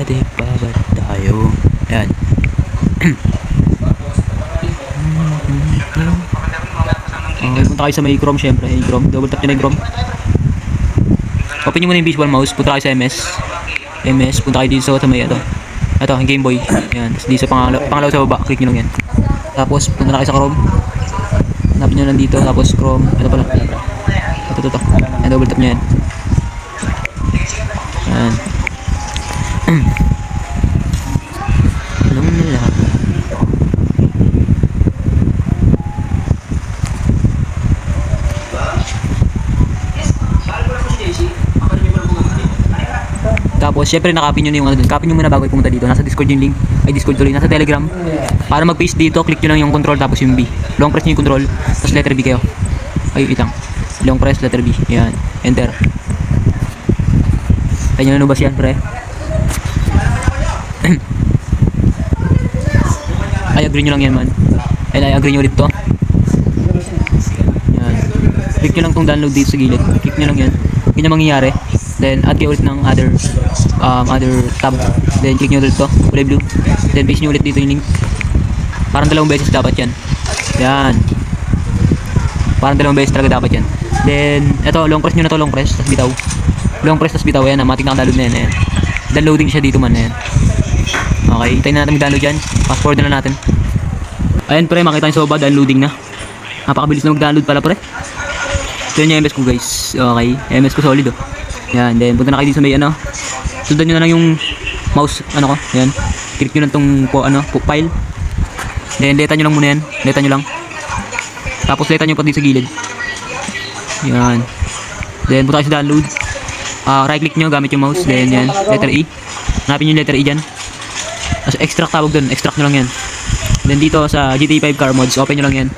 Ready pa ba tayo? Ayan. Okay, punta kayo sa may Chrome syempre. Hey, Chrome. Double tap nyo na yung Chrome. Open nyo muna yung visual mouse. Punta kayo sa MS. MS. Punta kayo dito sa may ito. Ito, yung Game Boy. Ayan. Tapos dito sa pangalaw sa baba. Click nyo lang yan. Tapos punta na kayo sa Chrome. Hanapin nyo lang dito. Tapos Chrome. Ito pala. Ito. Ayan, double tap nyo yan. Ayan. Alam mo na lahat. Tapos, syempre nakapin nyo na yung ano dun. Copy nyo muna bago pumunta dito. Nasa Discord yung link. Ay, Discord tuloy. Nasa Telegram. Para mag-paste dito, click nyo lang yung control tapos yung B. Long press nyo yung control. Tapos letter B kayo. Ay, itang. Long press, letter B. Yan. Enter. Kaya nyo nanubas yan, pre. Ay, agree nyo lang yan, man. Ay, agree nyo ulit to. Yan. Click nyo lang tong download dito sa gilid. Click nyo lang yan. Ganyan mangyayari. Then add kayo ulit ng other tab. Then click nyo ulit to, kulay blue. Then paste nyo ulit dito yung link. Parang dalawang beses dapat yan. Yan. Parang dalawang beses talaga dapat yan. Then eto, long press nyo na to, long press, tapos bitaw. Long press tapos bitaw, yan, matik na download na yan. Ayan. Downloading siya dito man. Ayan. Okay, hintayin na natin mag-download yan. Fast forward na natin. Ayan pre, makita nyo sa baba, downloading na. Napakabilis na mag-download pala pre. Ito yung MS ko guys. Okay, MS ko solid oh. Yan, then punta na kayo dito sa may ano. Sundan nyo na lang yung mouse, ano ko, yan. Click nyo lang tong file. Then leta nyo lang muna yan, leta nyo lang. Tapos leta nyo pa dito sa gilid. Yan. Then punta kayo sa download. Right click nyo gamit yung mouse, then yan, letter E. Hanapin yung letter E dyan. Tapos extract tawag dun, extract nyo lang yan. Then dito sa GTA 5 car mods, open nyo lang yan.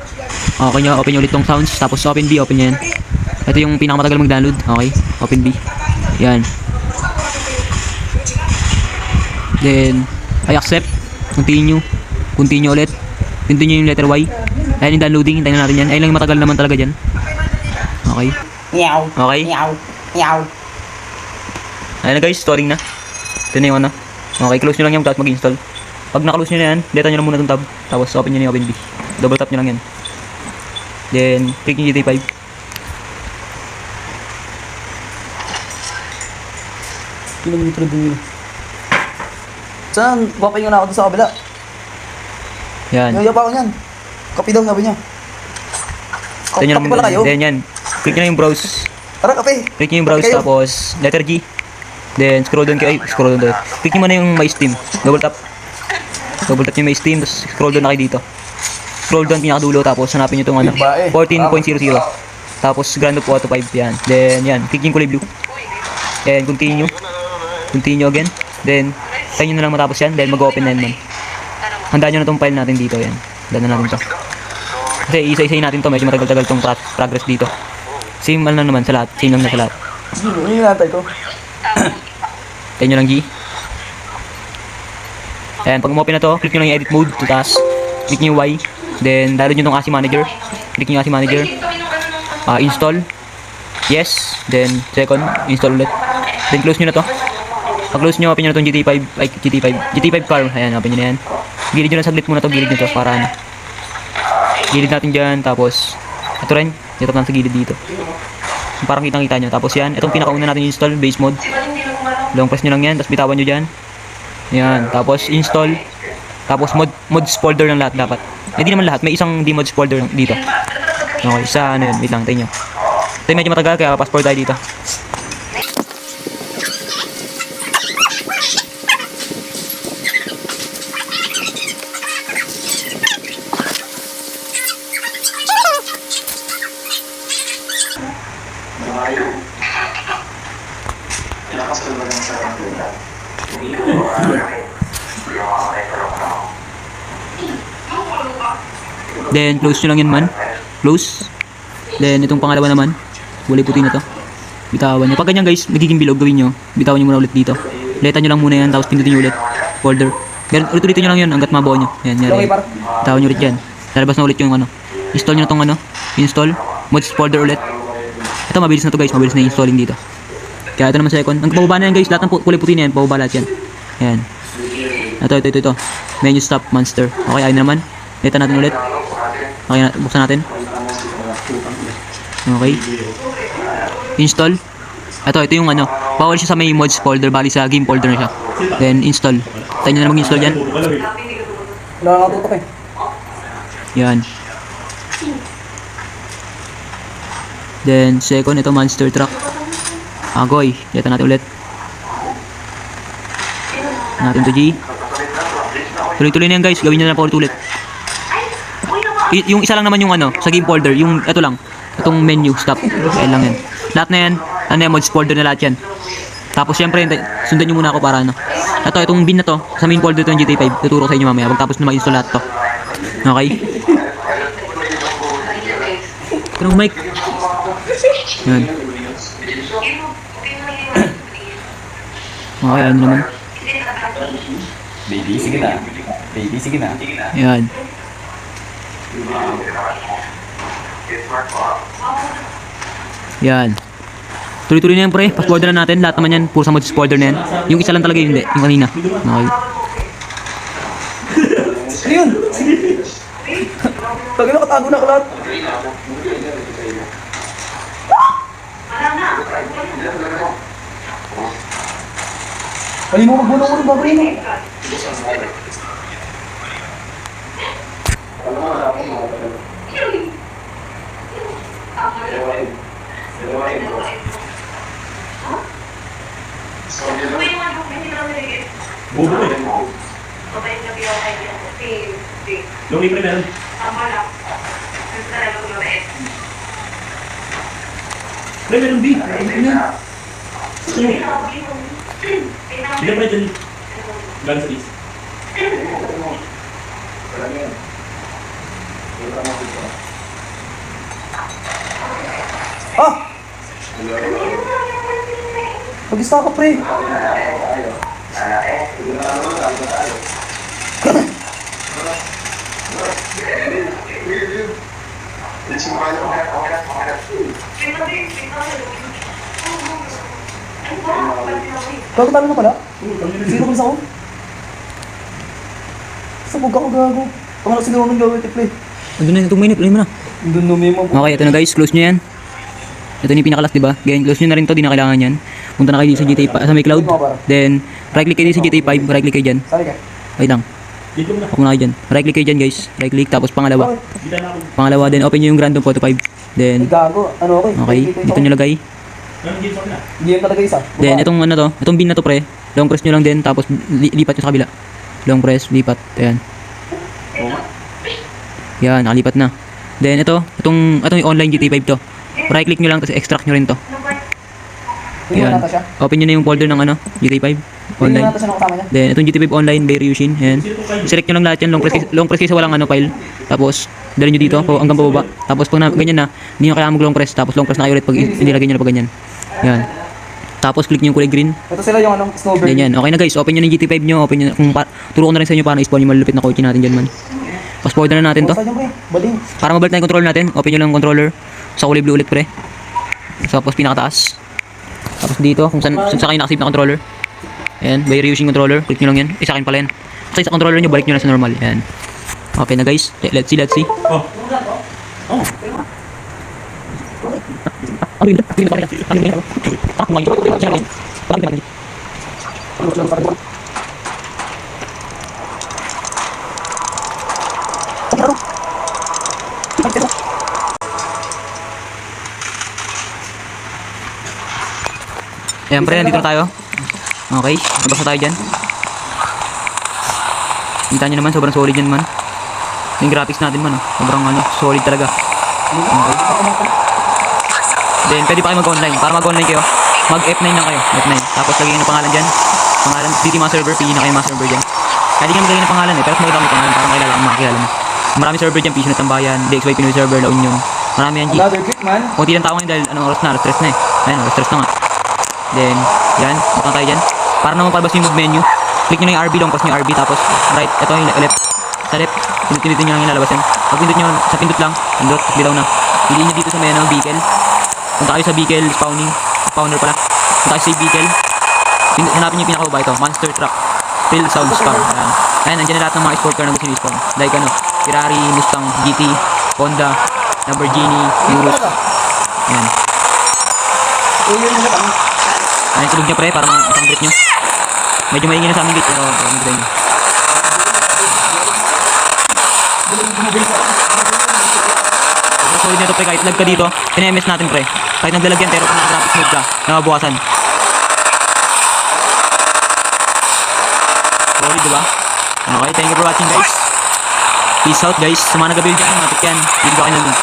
Okay nyo, open nyo ulit tong sounds, tapos open B, open nyo yan. Ito yung pinakamatagal mag-download, okay, open B. Yan. Then I accept. Continue ulit. Continue yung letter Y. Ayan yung downloading. Hintayin na natin yan. Ayun lang yung matagal naman talaga dyan. Okay. Okay. Ayan na guys, storing na. Ito na yung ano. Okay, close nyo lang yan tapos mag-install. Pag na-close nyo na yan, delete nyo lang muna itong tab. Tapos open nyo na yung open B. Double tap nyo lang yan. Then click yung GTA 5. Kilometro din yun. Saan? Papahinga na ako doon sa kabila. Yan. Yoyo pa ako niyan. Kape daw, sabi niya. Kape pala kayo? Then yan. Click nyo na yung browse. Tara, kape. Click nyo yung browse tapos letter G. Then scroll down kayo. Scroll down. Click nyo muna yung My Steam. Double tap. Double tap yung My Steam. Tapos scroll down na kayo dito. Scroll down pinakadulo tapos hanapin nyo itong ano. 14.00. Tapos Grand Theft Auto 5 yan. Then yan. Click yung kulay blue. And continue. Continue again. Then, tayo nyo na lang matapos yan. Then, mag-open na yan. Handaan nyo na itong file natin dito. Yan. Handaan na natin ito. Kasi isa-isayin natin ito. Medyo matagal-tagal itong progress dito. Same lang naman sa lahat. Same lang na sa lahat. Ano yung natay ko? Tayo nyo lang G. Ayan. Pag umopen na to, click nyo lang yung edit mode. Sa taas. Click nyo yung Y. Then, download nyo itong ASCII Manager. Click nyo yung ASCII Manager. Install. Yes. Then, second. Install ulit. Then, close nyo na to. Pag-close nyo, open nyo na itong GTA 5 car. Ayan, open nyo na yan. Gilid nyo lang saglit muna to, gilid nyo to para ano. Gilid natin dyan, tapos ito rin, dito lang sa gilid dito. Parang kitang-kita nyo. Tapos yan, itong pinakauna natin install, base mode. Long press nyo lang yan, tapos bitawan nyo dyan. Ayan, tapos install. Tapos mods folder ng lahat dapat. Hindi naman lahat, may isang mods folder dito. Okay, isa ano yun, wait lang, tayo nyo. Ito medyo matagal, kaya passport tayo dito. Then close nyo lang yan man. Close. Then itong pangalawa naman, kulay puti na to. Bitawan nyo. Pag ganyan guys, magiging bilog, gawin nyo. Bitawan nyo muna ulit dito. Leta nyo lang muna yan, tapos pindutin nyo ulit. Folder. Ulit-ulitin nyo lang yun hanggat mabuo nyo. Yan, yan. Bitawan nyo ulit yan. Lalabas na ulit yung ano. Install nyo na tong ano. Install. Mods folder ulit. Ito mabilis na to guys, mabilis na yung installing dito. Kaya ito naman second. Ang pababa na yan guys, lahat ng kulay puti na yan, pababa lahat yan. Yan. Ito. Menu stop monster. Okay, ayun naman. Ito natin ulit. Okay, buksan natin. Okay. Install. Ito yung ano. Bawal siya sa may mods folder. Bali sa game folder na siya. Then, install. Tayo nyo na mag-install dyan. Wala nga tutok eh. Yan. Then, second, ito monster truck. Agoy. Ito natin ulit. Natin to G. Tuloy-tuloy na yan guys. Gawin nyo na po ulit. Yung isa lang naman yung ano, sa game folder. Yung, ito lang. Itong menu, stop. Ayan lang yan. Lahat na yan. Ano yan, mods folder na lahat yan. Tapos syempre, sundan nyo muna ako para ano. Itong bin na to, sa main folder to ng GTA 5. Tuturo ko sa inyo mamaya. Pagtapos na mag-install lahat to. Okay? Ito mic. Yan. Okay, ano naman. Baby, sige na. Baby, sige na. Yan. Yan. Tuloy-tuloy na yan pre. Password na natin. Lahat naman yan. Puro sa mods folder na yan. Yung isa lang talaga yun, hindi. Yung kanina. Okay. Ano yun? Tagay na, katago na ka lahat. Halin mo, magbulong-ulong ba, Brino? Bubo eh. Yung libre meron. Pre, meron B. Hindi pre dyan. Galing sa list. Ah! Pag-ista ka, pre. Gago talo na pala? Zero points ako? Sabog ako gago. Pangalak siguro ng gawin play. Andun na itong minute. Play mo na. Doon numima po. Okay, ito na guys. Close nyo yan. Ito na yung pinakalas, diba? Ganyan, close nyo na rin to. Di na kailangan yan. Punta na kayo dito sa GTA sa may cloud. Then, right click kayo dito sa GTA 5. Right click kayo dyan. Sali ka. Wait lang. Dito mo na. Huwag muna kayo dyan. Right click kayo dyan guys. Right click. Tapos pangalawa. Dito na ako. Pangalawa. Then, open nyo yung random photo 5. Ay, Then, gago. Ano ako eh? okay. Dito nyo lagay. Meron dito na. Game talaga isa. Then, itong ano to. Itong bin na to pre. Long press nyo lang din. Tapos, lipat nyo sa kabila. Long press. Lipat. Ayan. Yan. Nakalipat na. Then, itong yung online GTA 5 to. Right click nyo lang. Tapos, extract nyo rin to. Hindi mo Yan. nata siya. Open nyo na yung folder ng ano. GTA 5. Hindi mo Online. nata siya nakasama niya. Then, itong GTA 5 online, Bay Ryushin. Ayan. Select nyo lang lahat yan. Long press kayo sa walang ano file. Tapos, dali nyo dito hanggang pababa. Tapos, pag ganyan na, hindi nyo kailangan mag-long press. Tapos, long press na kayo ulit pag inilagay nyo na pag ganyan. Yan. Tapos, click nyo yung kulay green. Ito sila yung anong snowbird. Then, yan. Okay na guys. Open nyo na yung GTA 5 nyo. Open nyo na. Turo ko na rin sa inyo paano i-spawn yung malulupit na kotse natin dyan man. Passport na natin to. Basta dyan pre. Baling. Para mabalik na yung controller natin, open nyo lang yung controller. Sa kulay blue ulit pre. Tapos, pinakataas. Tapos dito, kung saan kayo nakasave na controller. Ayan, by reusing controller. Click nyo lang yan. Sa akin pala yan. Kasi sa controller nyo, balik nyo na sa normal. Ayan. Okay na guys. Let's see. Oh. Oh. Ayan pre, nandito na tayo. Okay, nabasa tayo dyan. Kita nyo naman, sobrang solid yan man. Yung graphics natin man, sobrang solid talaga. Okay. Then, pwede pa kayo mag-online. Para mag-online kayo, mag-F9 lang kayo. F9. Tapos, lagyan ng pangalan dyan. Pangalan, DT mga server, pili na kayo mga server dyan. Kaya di ka maglagay ng pangalan eh, pero makita mo yung pangalan para makilala ang makikilala mo. Marami server dyan, Piso ng Bayan, DXY Pinoy server, La Union. Marami yan, G. Another trick man. Kunti lang tao ngayon dahil anong oras na, alas 3 na eh. Ayun, alas 3 na nga. Then, yan, bukang tayo dyan. Para naman palabas yung move menu, click nyo na yung RB, long press nyo yung RB, tapos right, ito yung left. Sa left, pinitin nyo lang yung lalabas yan. Pag pindot nyo, sa pindot lang, pindot, bilaw na. Piliin nyo dito sa may vehicle. Punta kayo sa vehicle, spawner pala. Punta kayo sa vehicle. Hanapin nyo yung pinakababa ito, monster truck. Phil Sounds Car. Ayan. Ayan, nandiyan na lahat ng mga sport car na gusto nyo spawn. Like ano, Ferrari, Mustang, GT, Honda, Lamborghini, Urus. Ayan. Ayan, tulog niya pre, parang isang grip nyo. Medyo maingin na sa aming gate, pero maganda nyo. Solid na ito pre, kahit lag ka dito, pina-MS natin pre. Kahit naglalagyan pero kung nag-graphics mode ka, nababawasan. Solid diba? Okay, thank you for watching guys. Peace out guys. Sa mga nag-build dyan, matik yan. Hindi ba kayo nandun?